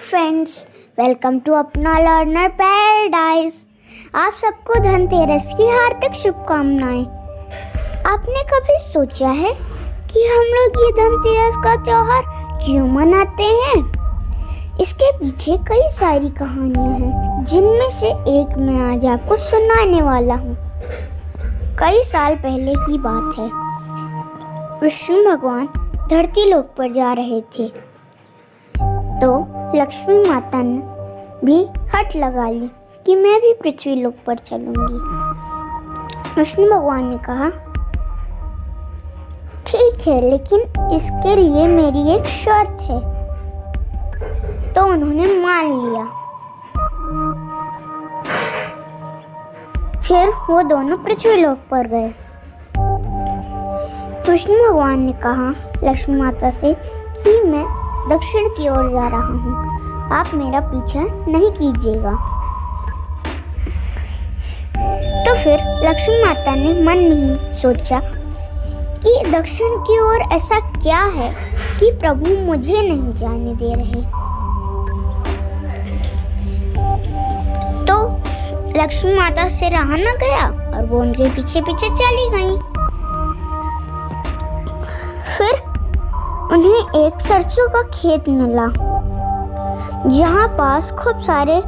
Friends, welcome to अपना learner paradise. आप सबको धनतेरस की हार्दिक शुभकामनाएं। आपने कभी सोचा है कि हम लोग ये धनतेरस का त्योहार क्यों मनाते हैं? इसके पीछे कई सारी कहानियां हैं, जिनमें से एक मैं आज आपको सुनाने वाला हूँ। कई साल पहले की बात है। विष्णु भगवान धरती लोक पर जा रहे थे, तो लक्ष्मी माता ने भी हट लगा ली कि मैं भी पृथ्वी लोक पर चलूंगी। विष्णु भगवान ने कहा, ठीक है, लेकिन इसके लिए मेरी एक शर्त है। तो उन्होंने मान लिया। फिर वो दोनों पृथ्वी लोक पर गए। विष्णु भगवान ने कहा लक्ष्मी माता से कि मैं दक्षिण की ओर जा रहा हूँ, आप मेरा पीछा नहीं कीजिएगा। तो फिर लक्ष्मी माता ने मन में ही सोचा कि दक्षिण की ओर ऐसा क्या है कि प्रभु मुझे नहीं जाने दे रहे। तो लक्ष्मी माता से रहा न गया और वो उनके पीछे पीछे चली गई। फिर उन्हें एक सरसों का खेत मिला, जहाँ पास खूब सारे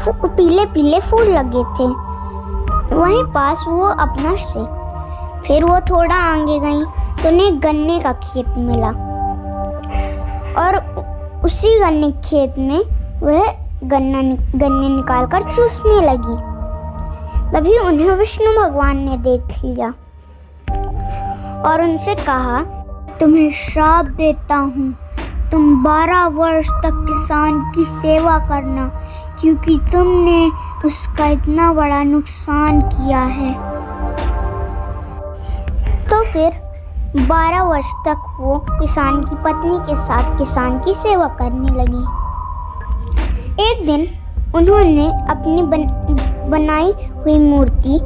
पीले पीले फूल लगे थे। वहीं पास वो अपना से फिर वो थोड़ा आगे गई तो उन्हें गन्ने का खेत मिला, और उसी गन्ने खेत में वह गन्ने निकालकर चूसने लगी। तभी उन्हें विष्णु भगवान ने देख लिया और उनसे कहा, तुम्हें श्राप देता हूँ, तुम 12 वर्ष तक किसान की सेवा करना, क्योंकि तुमने उसका इतना बड़ा नुकसान किया है। तो फिर 12 वर्ष तक वो किसान की पत्नी के साथ किसान की सेवा करने लगी। एक दिन उन्होंने अपनी बनाई हुई मूर्ति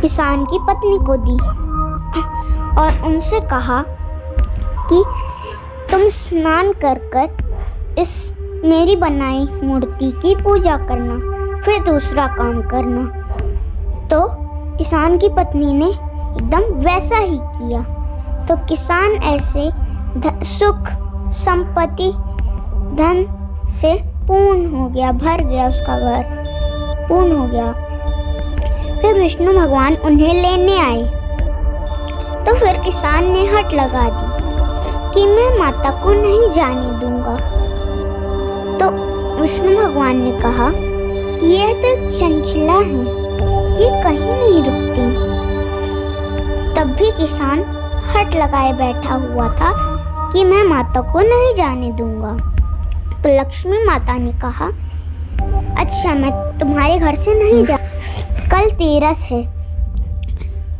किसान की पत्नी को दी और उनसे कहा कि तुम स्नान कर कर इस मेरी बनाई मूर्ति की पूजा करना, फिर दूसरा काम करना। तो किसान की पत्नी ने एकदम वैसा ही किया। तो किसान ऐसे सुख संपत्ति धन से पूर्ण हो गया, भर गया, उसका घर पूर्ण हो गया। फिर विष्णु भगवान उन्हें लेने आए। तो फिर किसान ने हट लगा दी कि मैं माता को नहीं जाने दूंगा। तो विष्णु भगवान ने कहा, यह तो एक चंचला है, ये कहीं नहीं रुकती। तब भी किसान हट लगाए बैठा हुआ था कि मैं माता को नहीं जाने दूंगा। तो लक्ष्मी माता ने कहा, अच्छा, मैं तुम्हारे घर से नहीं जा, कल तेरस है,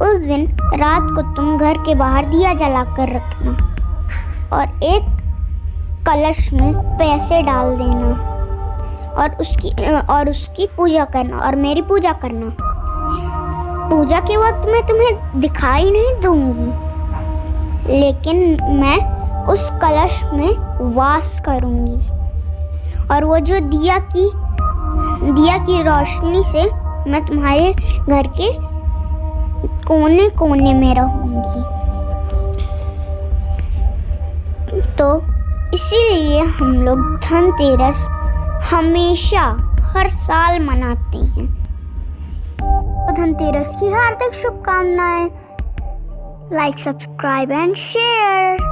उस दिन रात को तुम घर के बाहर दिया जलाकर रखना और एक कलश में पैसे डाल देना और उसकी पूजा करना और मेरी पूजा करना। पूजा के वक्त मैं तुम्हें दिखाई नहीं दूंगी, लेकिन मैं उस कलश में वास करूंगी और वो जो दिया की रोशनी से मैं तुम्हारे घर के कोने कोने में रहूंगी। तो इसीलिए हम लोग धनतेरस हमेशा हर साल मनाते हैं। धनतेरस की हार्दिक शुभकामनाएं। Like, subscribe and share.